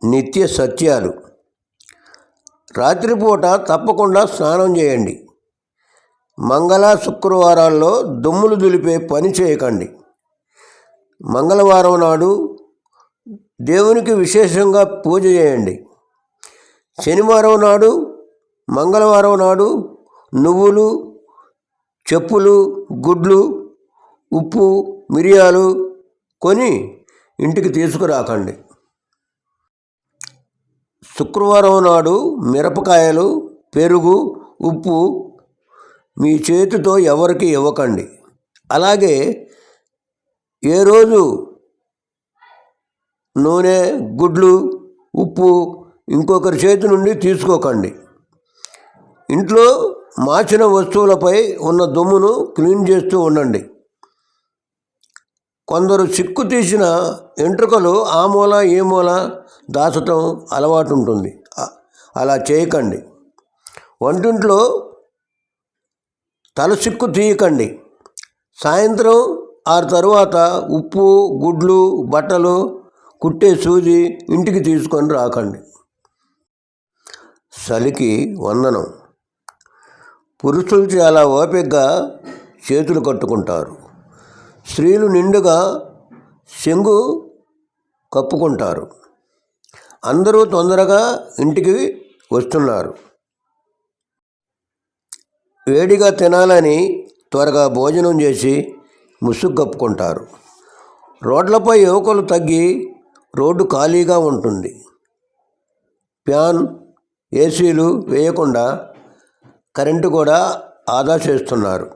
నిత్య సత్యాలు. రాత్రిపూట తప్పకుండా స్నానం చేయండి. మంగళ శుక్రవారాల్లో దుమ్ములు దులిపే పని చేయకండి. మంగళవారం నాడు దేవునికి విశేషంగా పూజ చేయండి. శనివారం నాడు, మంగళవారం నాడు నువ్వులు, చెప్పులు, గుడ్లు, ఉప్పు, మిరియాలు కొని ఇంటికి తీసుకురాకండి. శుక్రవారం నాడు మిరపకాయలు, పెరుగు, ఉప్పు మీ చేతితో ఎవరికి ఇవ్వకండి. అలాగే ఏ రోజు నూనె, గుడ్లు, ఉప్పు ఇంకొకరి చేతి నుండి తీసుకోకండి. ఇంట్లో మార్చిన వస్తువులపై ఉన్న దుమ్మును క్లీన్ చేస్తూ ఉండండి. కొందరు చిక్కు తీసిన వెంట్రుకలు ఆ మూల ఈ మూల దాచటం అలవాటు ఉంటుంది. అలా చేయకండి. వంటింట్లో తల చిక్కు తీయకండి. సాయంత్రం 6 తర్వాత ఉప్పు, గుడ్లు, బట్టలు కుట్టే సూది ఇంటికి తీసుకొని రాకండి. చలికి వందనం. పురుషులు చాలా ఓపికగా చేతులు కట్టుకుంటారు. స్త్రీలు నిండుగా చెంగు కప్పుకుంటారు. అందరూ తొందరగా ఇంటికి వస్తున్నారు. వేడిగా తినాలని త్వరగా భోజనం చేసి ముసుగు కప్పుకుంటారు. రోడ్లపై యువకులు తగ్గి రోడ్డు ఖాళీగా ఉంటుంది. ఫ్యాన్, ఏసీలు వేయకుండా కరెంటు కూడా ఆదా చేస్తున్నారు.